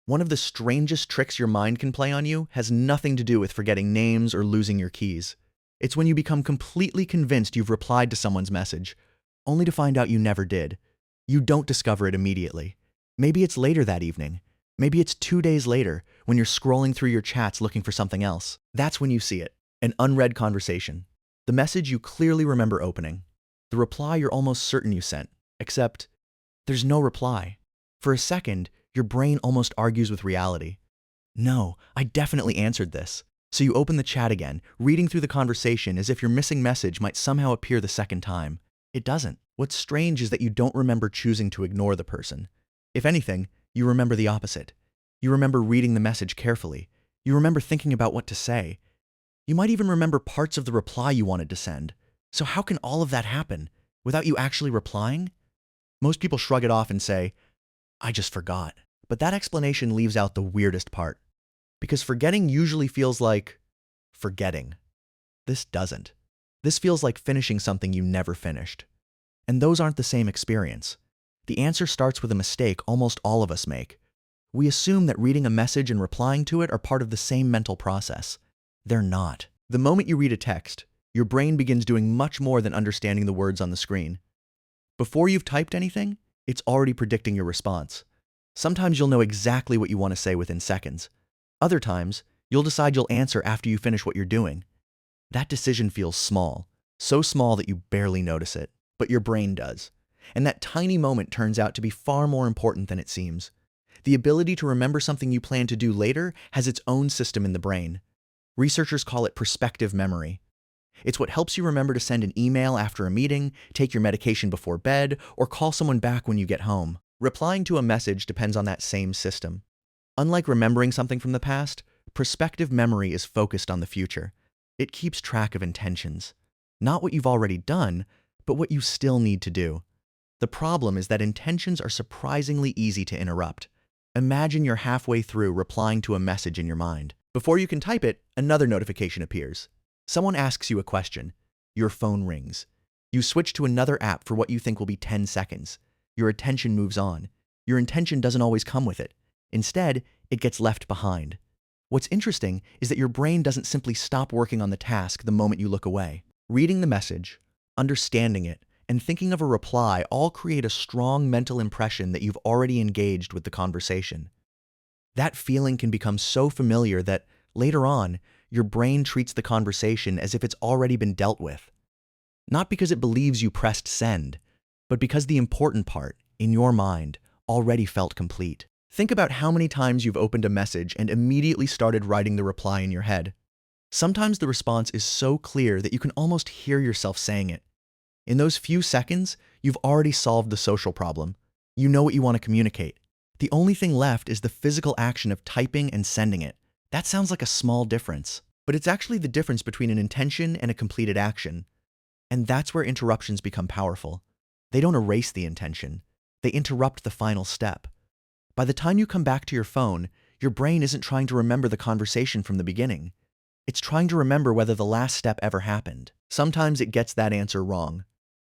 One of the strangest tricks your mind can play on you has nothing to do with forgetting names or losing your keys. It's when you become completely convinced you've replied to someone's message, only to find out you never did. You don't discover it immediately. Maybe it's later that evening. Maybe it's 2 days later when you're scrolling through your chats looking for something else. That's when you see it. An unread conversation. The message you clearly remember opening. The reply you're almost certain you sent. Except, there's no reply. For a second, your brain almost argues with reality. No, I definitely answered this. So you open the chat again, reading through the conversation as if your missing message might somehow appear the second time. It doesn't. What's strange is that you don't remember choosing to ignore the person. If anything, you remember the opposite. You remember reading the message carefully. You remember thinking about what to say. You might even remember parts of the reply you wanted to send. So how can all of that happen without you actually replying? Most people shrug it off and say, I just forgot. But that explanation leaves out the weirdest part. Because forgetting usually feels like forgetting. This doesn't. This feels like finishing something you never finished. And those aren't the same experience. The answer starts with a mistake almost all of us make. We assume that reading a message and replying to it are part of the same mental process. They're not. The moment you read a text, your brain begins doing much more than understanding the words on the screen. Before you've typed anything, it's already predicting your response. Sometimes you'll know exactly what you want to say within seconds. Other times, you'll decide you'll answer after you finish what you're doing. That decision feels small, so small that you barely notice it, but your brain does. And that tiny moment turns out to be far more important than it seems. The ability to remember something you plan to do later has its own system in the brain. Researchers call it perspective memory. It's what helps you remember to send an email after a meeting, take your medication before bed, or call someone back when you get home. Replying to a message depends on that same system. Unlike remembering something from the past, perspective memory is focused on the future. It keeps track of intentions. Not what you've already done, but what you still need to do. The problem is that intentions are surprisingly easy to interrupt. Imagine you're halfway through replying to a message in your mind. Before you can type it, another notification appears. Someone asks you a question. Your phone rings. You switch to another app for what you think will be 10 seconds. Your attention moves on. Your intention doesn't always come with it. Instead, it gets left behind. What's interesting is that your brain doesn't simply stop working on the task the moment you look away. Reading the message, understanding it, and thinking of a reply all create a strong mental impression that you've already engaged with the conversation. That feeling can become so familiar that, later on, your brain treats the conversation as if it's already been dealt with. Not because it believes you pressed send, but because the important part, in your mind, already felt complete. Think about how many times you've opened a message and immediately started writing the reply in your head. Sometimes the response is so clear that you can almost hear yourself saying it. In those few seconds, you've already solved the social problem. You know what you want to communicate. The only thing left is the physical action of typing and sending it. That sounds like a small difference, but it's actually the difference between an intention and a completed action. And that's where interruptions become powerful. They don't erase the intention. They interrupt the final step. By the time you come back to your phone, your brain isn't trying to remember the conversation from the beginning. It's trying to remember whether the last step ever happened. Sometimes it gets that answer wrong.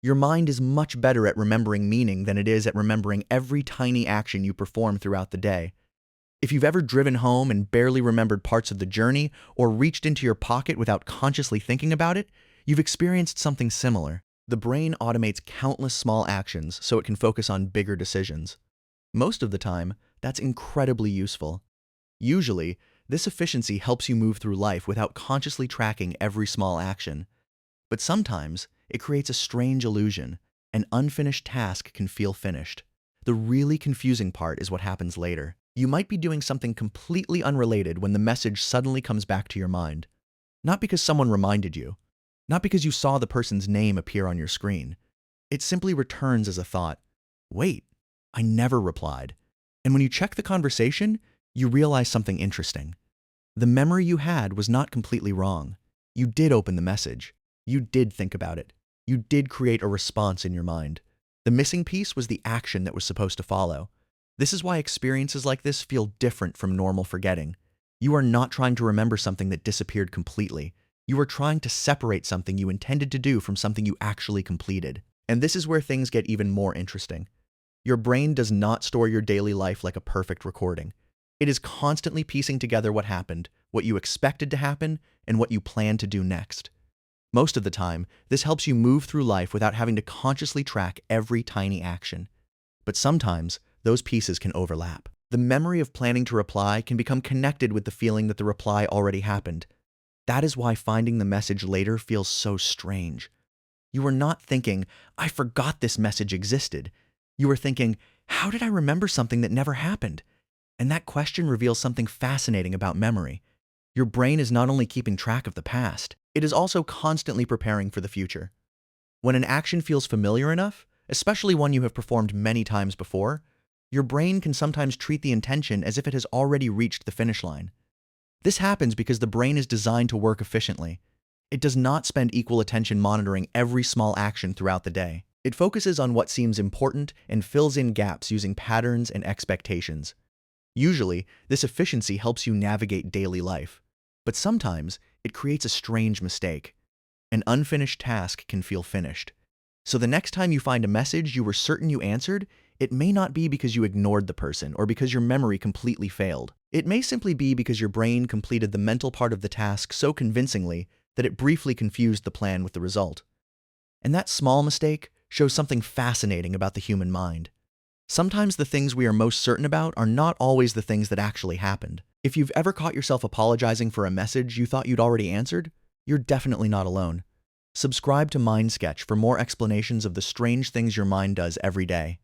Your mind is much better at remembering meaning than it is at remembering every tiny action you perform throughout the day. If you've ever driven home and barely remembered parts of the journey, or reached into your pocket without consciously thinking about it, you've experienced something similar. The brain automates countless small actions so it can focus on bigger decisions. Most of the time, that's incredibly useful. Usually, this efficiency helps you move through life without consciously tracking every small action. But sometimes, it creates a strange illusion. An unfinished task can feel finished. The really confusing part is what happens later. You might be doing something completely unrelated when the message suddenly comes back to your mind. Not because someone reminded you. Not because you saw the person's name appear on your screen. It simply returns as a thought. Wait, I never replied. And when you check the conversation, you realize something interesting. The memory you had was not completely wrong. You did open the message. You did think about it. You did create a response in your mind. The missing piece was the action that was supposed to follow. This is why experiences like this feel different from normal forgetting. You are not trying to remember something that disappeared completely. You are trying to separate something you intended to do from something you actually completed. And this is where things get even more interesting. Your brain does not store your daily life like a perfect recording. It is constantly piecing together what happened, what you expected to happen, and what you plan to do next. Most of the time, this helps you move through life without having to consciously track every tiny action. But sometimes, those pieces can overlap. The memory of planning to reply can become connected with the feeling that the reply already happened. That is why finding the message later feels so strange. You are not thinking, I forgot this message existed. You are thinking, how did I remember something that never happened? And that question reveals something fascinating about memory. Your brain is not only keeping track of the past, it is also constantly preparing for the future. When an action feels familiar enough, especially one you have performed many times before, your brain can sometimes treat the intention as if it has already reached the finish line. This happens because the brain is designed to work efficiently. It does not spend equal attention monitoring every small action throughout the day. It focuses on what seems important and fills in gaps using patterns and expectations. Usually, this efficiency helps you navigate daily life. But sometimes, it creates a strange mistake. An unfinished task can feel finished. So the next time you find a message you were certain you answered, it may not be because you ignored the person or because your memory completely failed. It may simply be because your brain completed the mental part of the task so convincingly that it briefly confused the plan with the result. And that small mistake shows something fascinating about the human mind. Sometimes the things we are most certain about are not always the things that actually happened. If you've ever caught yourself apologizing for a message you thought you'd already answered, you're definitely not alone. Subscribe to MindSketch for more explanations of the strange things your mind does every day.